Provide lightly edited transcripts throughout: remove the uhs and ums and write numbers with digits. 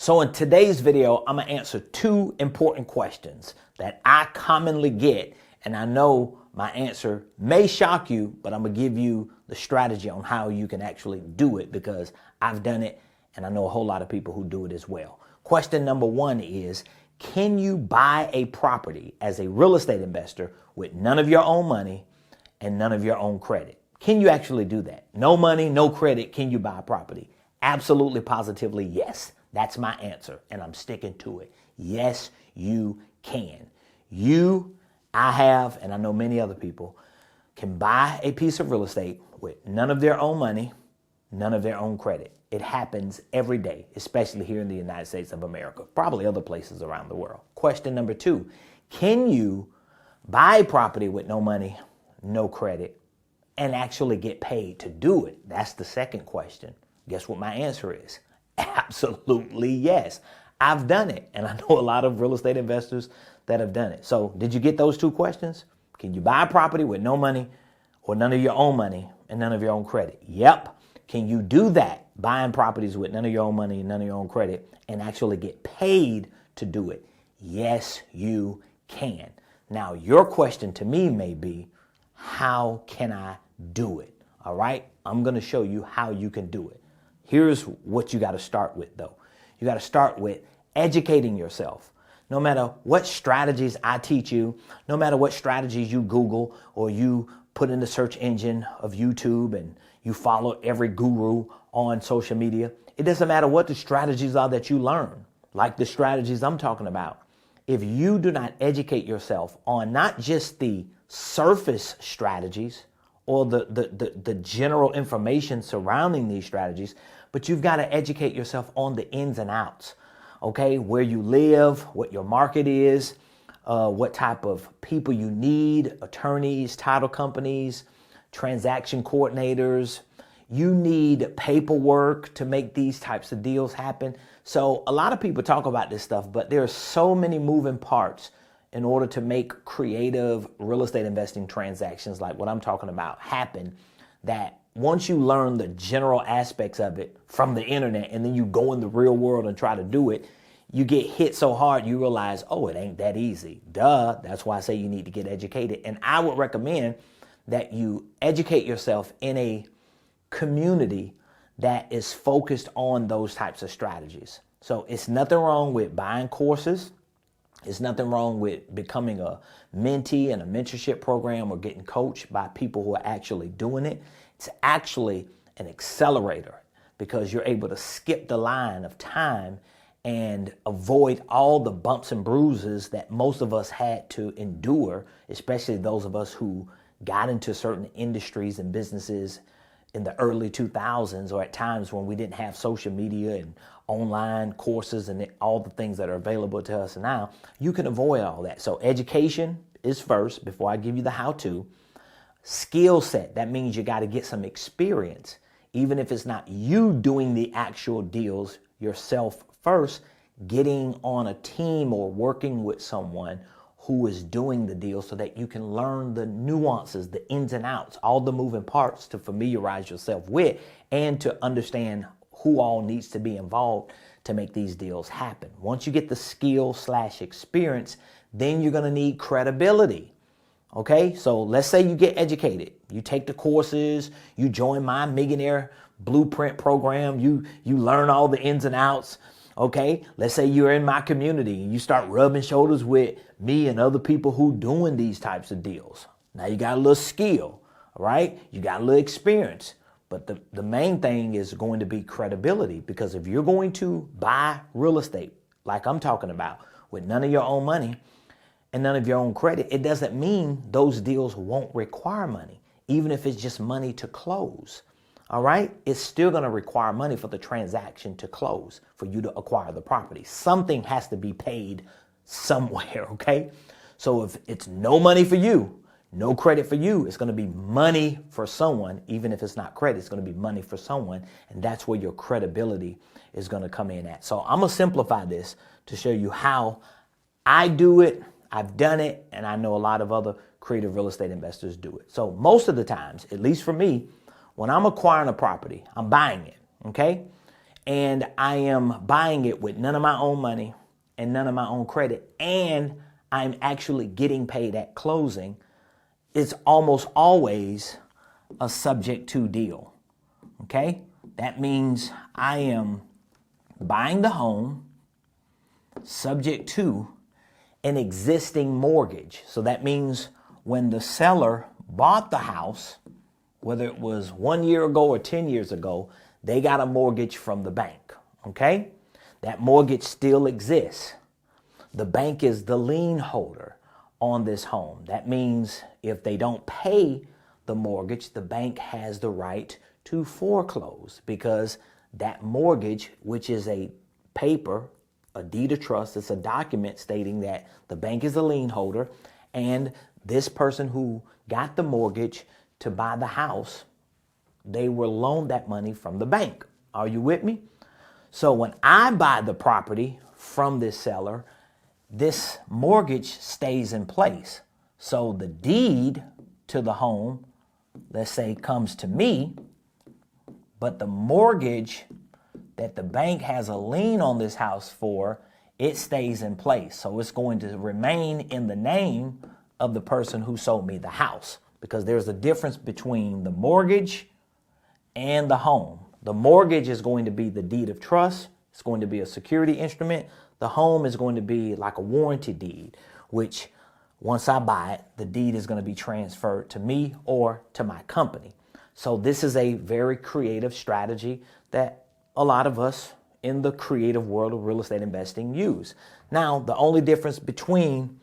So in today's video, I'm gonna answer two important questions that I commonly get, and I know my answer may shock you, but I'm gonna give you the strategy on how you can actually do it because I've done it and I know a whole lot of people who do it as well. Question number one is, can you buy a property as a real estate investor with none of your own money and none of your own credit? Can you actually do that? No money, no credit, can you buy a property? Absolutely, positively, yes. That's my answer, and I'm sticking to it. Yes, you can. I have, and I know many other people, can buy a piece of real estate with none of their own money, none of their own credit. It happens every day, especially here in the United States of America, probably other places around the world. Question number two, can you buy a property with no money, no credit, and actually get paid to do it? That's the second question. Guess what my answer is? Absolutely yes. I've done it, and I know a lot of real estate investors that have done it. So did you get those two questions? Can you buy a property with no money or none of your own money and none of your own credit? Yep. Can you do that, buying properties with none of your own money and none of your own credit, and actually get paid to do it? Yes, you can. Now, your question to me may be, how can I do it? All right, I'm going to show you how you can do it. Here's what you got to start with, though. You got to start with educating yourself. No matter what strategies I teach you, no matter what strategies you Google or you put in the search engine of YouTube and you follow every guru on social media, it doesn't matter what the strategies are that you learn, like the strategies I'm talking about. If you do not educate yourself on not just the surface strategies or the general information surrounding these strategies, but you've got to educate yourself on the ins and outs, okay? Where you live, what your market is, what type of people you need, attorneys, title companies, transaction coordinators. You need paperwork to make these types of deals happen. So a lot of people talk about this stuff, but there are so many moving parts in order to make creative real estate investing transactions like what I'm talking about happen, that once you learn the general aspects of it from the internet and then you go in the real world and try to do it, you get hit so hard you realize, oh, it ain't that easy. Duh. That's why I say you need to get educated. And I would recommend that you educate yourself in a community that is focused on those types of strategies. So it's nothing wrong with buying courses. There's nothing wrong with becoming a mentee in a mentorship program or getting coached by people who are actually doing it. It's actually an accelerator because you're able to skip the line of time and avoid all the bumps and bruises that most of us had to endure, especially those of us who got into certain industries and businesses in the early 2000s or at times when we didn't have social media and online courses and all the things that are available to us now. You can avoid all that. So education is first before I give you the how-to. Skill set, that means you got to get some experience. Even if it's not you doing the actual deals yourself first, getting on a team or working with someone who is doing the deal so that you can learn the nuances, the ins and outs, all the moving parts to familiarize yourself with and to understand who all needs to be involved to make these deals happen. Once you get the skill/experience, then you're going to need credibility. Okay, so let's say you get educated, you take the courses, you join my Millionaire Blueprint program, you learn all the ins and outs. Okay, let's say you're in my community and you start rubbing shoulders with me and other people who doing these types of deals. Now you got a little skill, right? You got a little experience, but the main thing is going to be credibility, because if you're going to buy real estate like I'm talking about with none of your own money and none of your own credit, it doesn't mean those deals won't require money, even if it's just money to close. All right, it's still going to require money for the transaction to close, for you to acquire the property. Something has to be paid somewhere, okay? So if it's no money for you, no credit for you, it's going to be money for someone. Even if it's not credit, it's going to be money for someone, and that's where your credibility is going to come in at. So I'm going to simplify this to show you how I do it, I've done it, and I know a lot of other creative real estate investors do it. So most of the times, at least for me, when I'm acquiring a property, I'm buying it, okay? and I am buying it with none of my own money and none of my own credit, and I'm actually getting paid at closing, it's almost always a subject to deal. Okay? That means I am buying the home subject to an existing mortgage. So that means when the seller bought the house, whether it was 1 year ago or 10 years ago, they got a mortgage from the bank. Okay? That mortgage still exists. The bank is the lien holder on this home. That means if they don't pay the mortgage, the bank has the right to foreclose, because that mortgage, which is a paper, a deed of trust, it's a document stating that the bank is the lien holder and this person who got the mortgage to buy the house, they were loaned that money from the bank. Are you with me? So when I buy the property from this seller, this mortgage stays in place. So the deed to the home, let's say, comes to me, but the mortgage that the bank has a lien on this house for, it stays in place. So it's going to remain in the name of the person who sold me the house, because there's a difference between the mortgage and the home. The mortgage is going to be the deed of trust. It's going to be a security instrument. The home is going to be like a warranty deed, which once I buy it, the deed is going to be transferred to me or to my company. So this is a very creative strategy that a lot of us in the creative world of real estate investing use. Now, the only difference between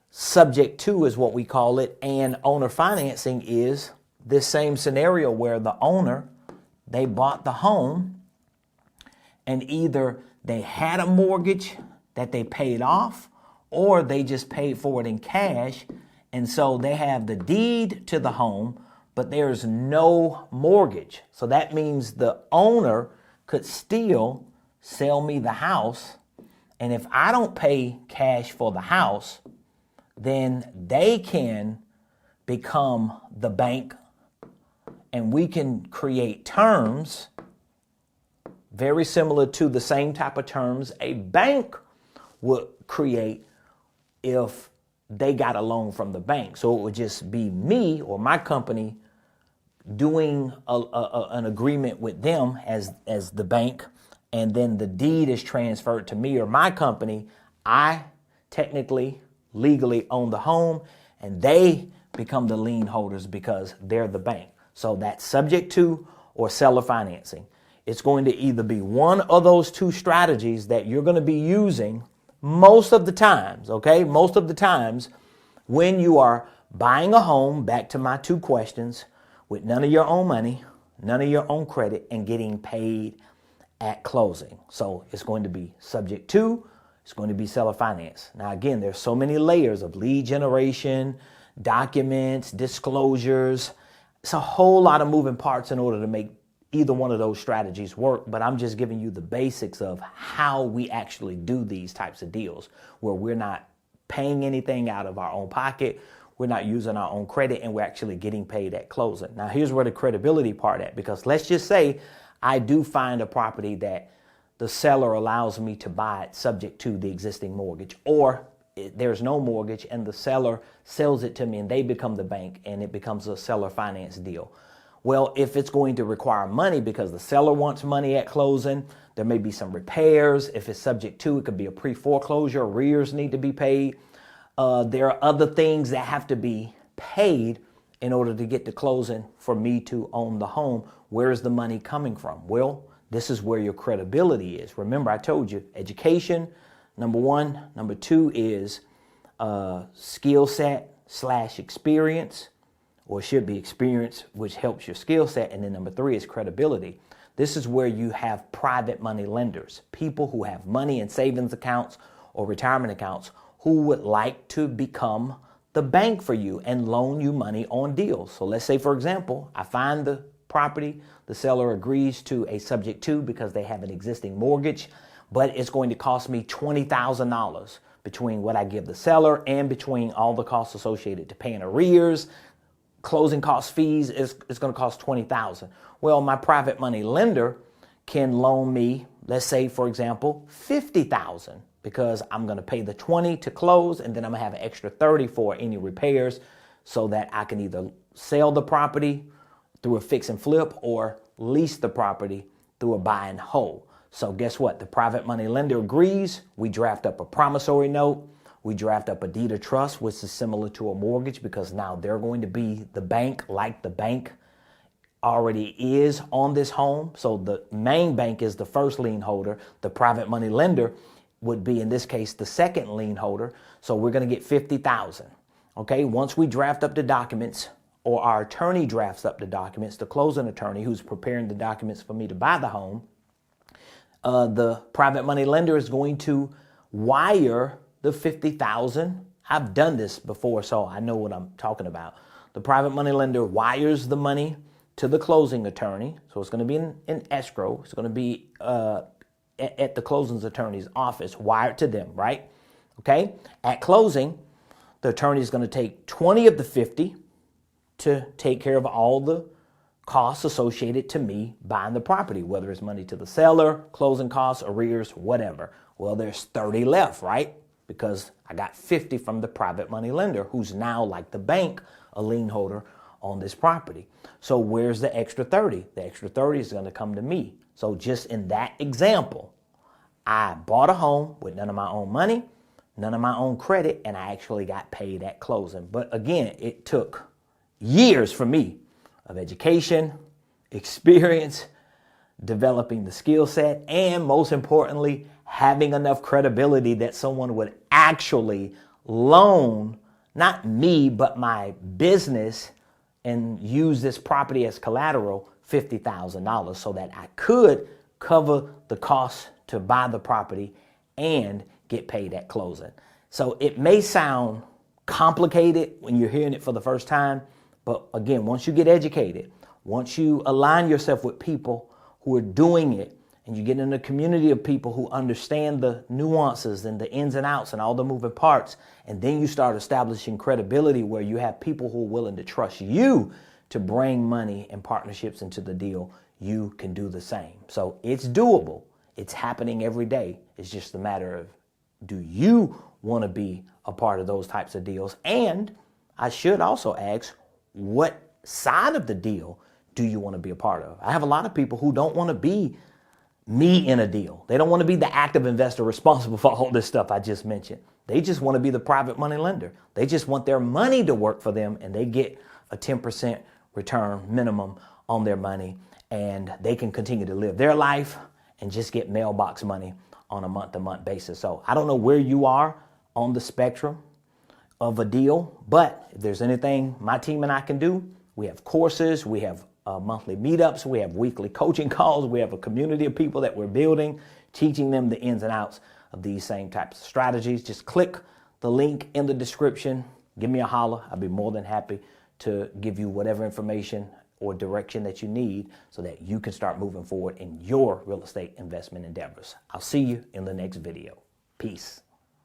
subject to, is what we call it, and owner financing is this same scenario where the owner, they bought the home and either they had a mortgage that they paid off or they just paid for it in cash. And so they have the deed to the home, but there's no mortgage. So that means the owner could still sell me the house. And if I don't pay cash for the house, then they can become the bank and we can create terms very similar to the same type of terms a bank would create if they got a loan from the bank. So it would just be me or my company doing an agreement with them as the bank, and then the deed is transferred to me or my company. I technically, legally own the home, and they become the lien holders because they're the bank. So that's subject to or seller financing. It's going to either be one of those two strategies that you're going to be using most of the times, okay? Most of the times when you are buying a home, back to my two questions, with none of your own money, none of your own credit, and getting paid at closing. So it's going to be subject to, it's going to be seller finance. Now, again, there's so many layers of lead generation, documents, disclosures. It's a whole lot of moving parts in order to make either one of those strategies work, but I'm just giving you the basics of how we actually do these types of deals, where we're not paying anything out of our own pocket, we're not using our own credit, and we're actually getting paid at closing. Now, here's where the credibility part at, because let's just say I do find a property that the seller allows me to buy it subject to the existing mortgage, or there's no mortgage and the seller sells it to me and they become the bank and it becomes a seller finance deal. Well, if it's going to require money because the seller wants money at closing, there may be some repairs. If it's subject to, it could be a pre-foreclosure, arrears need to be paid. There are other things that have to be paid in order to get to closing for me to own the home. Where is the money coming from? Well, this is where your credibility is. Remember, I told you education, number one. Number two is skill set / experience, or it should be experience, which helps your skill set. And then number three is credibility. This is where you have private money lenders, people who have money in savings accounts or retirement accounts who would like to become the bank for you and loan you money on deals. So let's say, for example, I find the property, the seller agrees to a subject to because they have an existing mortgage, but it's going to cost me $20,000 between what I give the seller and between all the costs associated to paying arrears, closing cost fees. Is going to cost $20,000. Well, my private money lender can loan me, let's say, for example, $50,000 because I'm going to pay the 20 to close, and then I'm going to have an extra 30 for any repairs so that I can either sell the property through a fix and flip or lease the property through a buy and hold. So guess what? The private money lender agrees. We draft up a promissory note. We draft up a deed of trust, which is similar to a mortgage because now they're going to be the bank like the bank already is on this home. So the main bank is the first lien holder. The private money lender would be, in this case, the second lien holder. So we're going to get $50,000. Okay, once we draft up the documents, or our attorney drafts up the documents, the closing attorney who's preparing the documents for me to buy the home, the private money lender is going to wire the $50,000. I've done this before, so I know what I'm talking about. The private money lender wires the money to the closing attorney. So it's going to be in escrow. It's going to be at the closing attorney's office, wired to them, right? Okay. At closing, the attorney is going to take 20 of the 50 to take care of all the costs associated to me buying the property, whether it's money to the seller, closing costs, arrears, whatever. Well, there's 30 left, right? Because I got 50 from the private money lender, who's now, like the bank, a lien holder on this property. So where's the extra 30? The extra 30 is going to come to me. So just in that example, I bought a home with none of my own money, none of my own credit, and I actually got paid at closing. But again, it took years for me of education, experience, developing the skill set, and most importantly, having enough credibility that someone would actually loan, not me, but my business, and use this property as collateral, $50,000, so that I could cover the cost to buy the property and get paid at closing. So it may sound complicated when you're hearing it for the first time, but again, once you get educated, once you align yourself with people who are doing it, and you get in a community of people who understand the nuances and the ins and outs and all the moving parts, and then you start establishing credibility where you have people who are willing to trust you to bring money and partnerships into the deal, you can do the same. So it's doable. It's happening every day. It's just a matter of, do you want to be a part of those types of deals? And I should also ask, what side of the deal do you want to be a part of? I have a lot of people who don't want to be me in a deal. They don't want to be the active investor responsible for all this stuff I just mentioned. They just want to be the private money lender. They just want their money to work for them, and they get a 10% return minimum on their money, and they can continue to live their life and just get mailbox money on a month-to-month basis. So I don't know where you are on the spectrum of a deal, but if there's anything my team and I can do, we have courses, we have monthly meetups, we have weekly coaching calls, we have a community of people that we're building, teaching them the ins and outs of these same types of strategies. Just click the link in the description, give me a holler. I'll be more than happy to give you whatever information or direction that you need so that you can start moving forward in your real estate investment endeavors. I'll see you in the next video. Peace.